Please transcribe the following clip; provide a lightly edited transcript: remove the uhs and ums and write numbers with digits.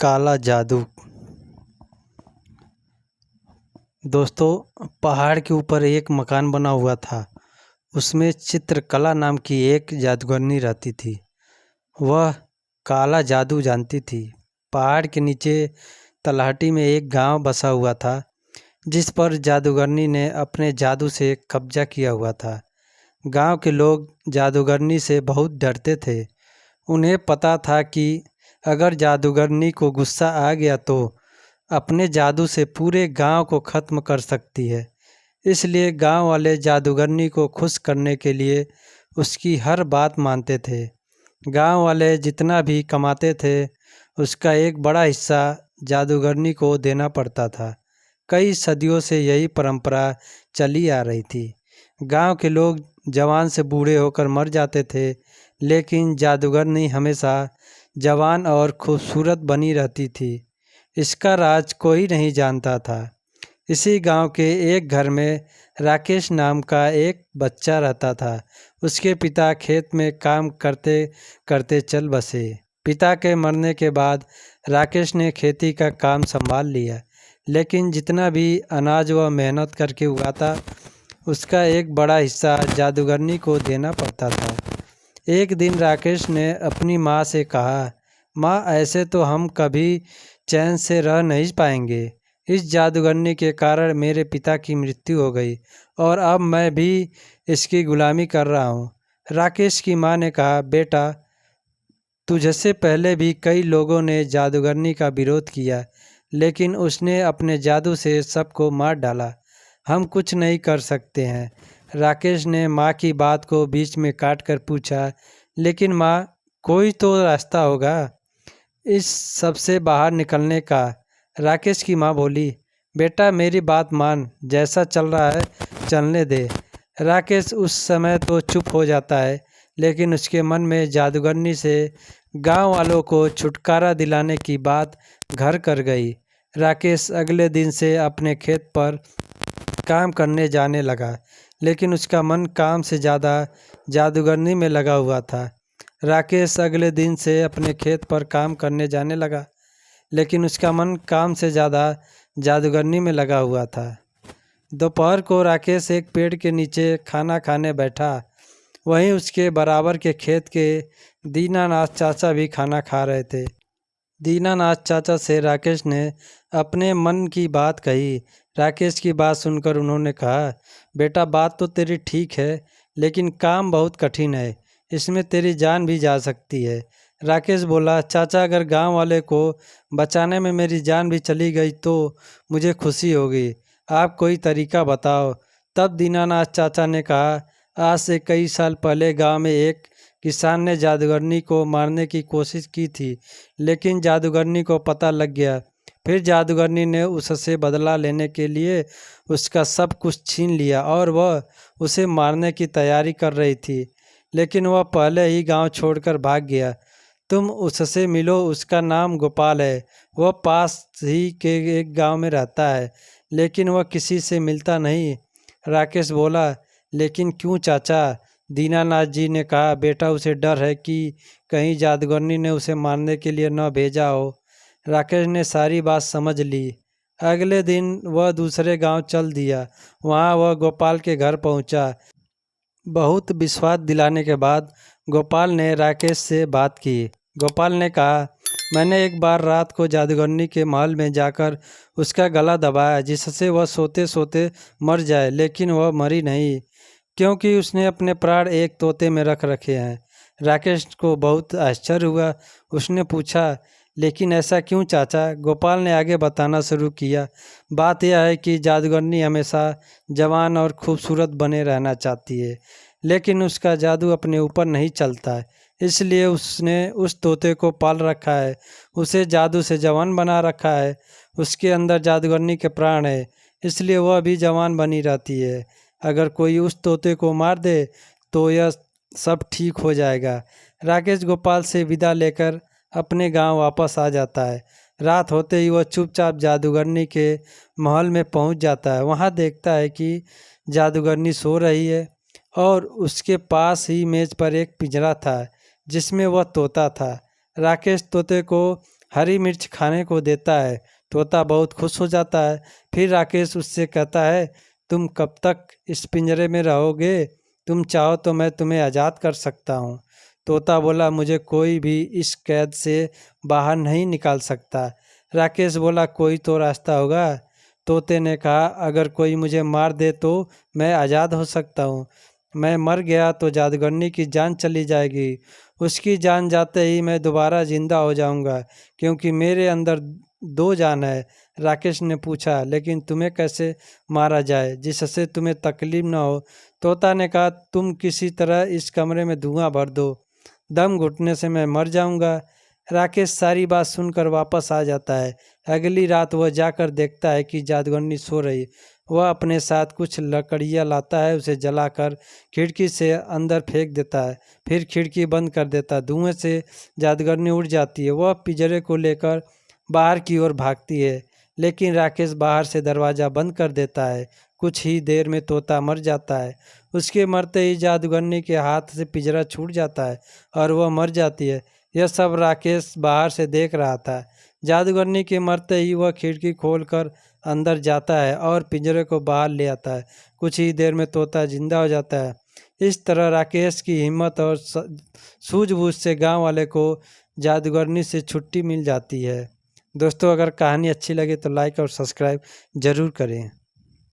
काला जादू। दोस्तों, पहाड़ के ऊपर एक मकान बना हुआ था। उसमें चित्रकला नाम की एक जादूगरनी रहती थी। वह काला जादू जानती थी। पहाड़ के नीचे तलहटी में एक गांव बसा हुआ था, जिस पर जादूगरनी ने अपने जादू से कब्जा किया हुआ था। गांव के लोग जादूगरनी से बहुत डरते थे। उन्हें पता था कि अगर जादूगरनी को गुस्सा आ गया तो अपने जादू से पूरे गांव को ख़त्म कर सकती है। इसलिए गांव वाले जादूगरनी को खुश करने के लिए उसकी हर बात मानते थे। गांव वाले जितना भी कमाते थे, उसका एक बड़ा हिस्सा जादूगरनी को देना पड़ता था। कई सदियों से यही परंपरा चली आ रही थी। गांव के लोग जवान से बूढ़े होकर मर जाते थे, लेकिन जादूगरनी हमेशा जवान और खूबसूरत बनी रहती थी। इसका राज कोई नहीं जानता था। इसी गांव के एक घर में राकेश नाम का एक बच्चा रहता था। उसके पिता खेत में काम करते करते चल बसे। पिता के मरने के बाद राकेश ने खेती का काम संभाल लिया, लेकिन जितना भी अनाज वह मेहनत करके उगाता, उसका एक बड़ा हिस्सा जादूगरनी को देना पड़ता था। एक दिन राकेश ने अपनी माँ से कहा, माँ, ऐसे तो हम कभी चैन से रह नहीं पाएंगे। इस जादूगरनी के कारण मेरे पिता की मृत्यु हो गई और अब मैं भी इसकी गुलामी कर रहा हूँ। राकेश की माँ ने कहा, बेटा, तुझसे पहले भी कई लोगों ने जादूगरनी का विरोध किया, लेकिन उसने अपने जादू से सबको मार डाला। हम कुछ नहीं कर सकते हैं। राकेश ने माँ की बात को बीच में काट कर पूछा, लेकिन माँ, कोई तो रास्ता होगा इस सब से बाहर निकलने का। राकेश की माँ बोली, बेटा, मेरी बात मान, जैसा चल रहा है चलने दे। राकेश उस समय तो चुप हो जाता है, लेकिन उसके मन में जादूगरनी से गांव वालों को छुटकारा दिलाने की बात घर कर गई। राकेश अगले दिन से अपने खेत पर काम करने जाने लगा, लेकिन उसका मन काम से ज़्यादा जादूगरनी में लगा हुआ था। राकेश अगले दिन से अपने खेत पर काम करने जाने लगा, लेकिन उसका मन काम से ज़्यादा जादूगरनी में लगा हुआ था। दोपहर को राकेश एक पेड़ के नीचे खाना खाने बैठा। वहीं उसके बराबर के खेत के दीनानाथ चाचा भी खाना खा रहे थे। दीनानाथ चाचा से राकेश ने अपने मन की बात कही। राकेश की बात सुनकर उन्होंने कहा, बेटा, बात तो तेरी ठीक है, लेकिन काम बहुत कठिन है। इसमें तेरी जान भी जा सकती है। राकेश बोला, चाचा, अगर गांव वाले को बचाने में मेरी जान भी चली गई तो मुझे खुशी होगी। आप कोई तरीका बताओ। तब दीनानाथ चाचा ने कहा, आज से कई साल पहले गांव में एक किसान ने जादूगरनी को मारने की कोशिश की थी, लेकिन जादूगरनी को पता लग गया। फिर जादूगरनी ने उससे बदला लेने के लिए उसका सब कुछ छीन लिया और वह उसे मारने की तैयारी कर रही थी, लेकिन वह पहले ही गांव छोड़कर भाग गया। तुम उससे मिलो, उसका नाम गोपाल है। वह पास ही के एक गांव में रहता है, लेकिन वह किसी से मिलता नहीं। राकेश बोला, लेकिन क्यों चाचा? दीनानाथ जी ने कहा, बेटा, उसे डर है कि कहीं जादूगरनी ने उसे मारने के लिए न भेजा हो। राकेश ने सारी बात समझ ली। अगले दिन वह दूसरे गांव चल दिया। वहां वह गोपाल के घर पहुंचा। बहुत विश्वास दिलाने के बाद गोपाल ने राकेश से बात की। गोपाल ने कहा, मैंने एक बार रात को जादूगरनी के महल में जाकर उसका गला दबाया, जिससे वह सोते सोते मर जाए, लेकिन वह मरी नहीं, क्योंकि उसने अपने प्राण एक तोते में रख रखे हैं। राकेश को बहुत आश्चर्य हुआ। उसने पूछा, लेकिन ऐसा क्यों चाचा? गोपाल ने आगे बताना शुरू किया, बात यह है कि जादूगरनी हमेशा जवान और खूबसूरत बने रहना चाहती है, लेकिन उसका जादू अपने ऊपर नहीं चलता है। इसलिए उसने उस तोते को पाल रखा है, उसे जादू से जवान बना रखा है। उसके अंदर जादूगरनी के प्राण है, इसलिए वह भी जवान बनी रहती है। अगर कोई उस तोते को मार दे तो यह सब ठीक हो जाएगा। राकेश गोपाल से विदा लेकर अपने गांव वापस आ जाता है। रात होते ही वह चुपचाप जादूगरनी के महल में पहुंच जाता है। वहां देखता है कि जादूगरनी सो रही है और उसके पास ही मेज पर एक पिंजरा था, जिसमें वह तोता था। राकेश तोते को हरी मिर्च खाने को देता है। तोता बहुत खुश हो जाता है। फिर राकेश उससे कहता है, तुम कब तक इस पिंजरे में रहोगे? तुम चाहो तो मैं तुम्हें आज़ाद कर सकता हूँ। तोता बोला, मुझे कोई भी इस कैद से बाहर नहीं निकाल सकता। राकेश बोला, कोई तो रास्ता होगा। तोते ने कहा, अगर कोई मुझे मार दे तो मैं आज़ाद हो सकता हूँ। मैं मर गया तो जादूगरनी की जान चली जाएगी। उसकी जान जाते ही मैं दोबारा जिंदा हो जाऊंगा, क्योंकि मेरे अंदर दो जान है। राकेश ने पूछा, लेकिन तुम्हें कैसे मारा जाए जिससे तुम्हें तकलीफ न हो? तोता ने कहा, तुम किसी तरह इस कमरे में धुआं भर दो। दम घुटने से मैं मर जाऊंगा। राकेश सारी बात सुनकर वापस आ जाता है। अगली रात वह जाकर देखता है कि जादूगरनी सो रही। वह अपने साथ कुछ लकड़ियाँ लाता है, उसे जलाकर खिड़की से अंदर फेंक देता है। फिर खिड़की बंद कर देता है। धुएं से जादूगरनी उड़ जाती है। वह पिंजरे को लेकर बाहर की ओर भागती है, लेकिन राकेश बाहर से दरवाज़ा बंद कर देता है। कुछ ही देर में तोता मर जाता है। उसके मरते ही जादूगरनी के हाथ से पिंजरा छूट जाता है और वह मर जाती है। यह सब राकेश बाहर से देख रहा था। जादूगरनी के मरते ही वह खिड़की खोलकर अंदर जाता है और पिंजरे को बाहर ले आता है। कुछ ही देर में तोता जिंदा हो जाता है। इस तरह राकेश की हिम्मत और सूझबूझ से गांव वाले को जादूगरनी से छुट्टी मिल जाती है। दोस्तों, अगर कहानी अच्छी लगे तो लाइक और सब्सक्राइब ज़रूर करें।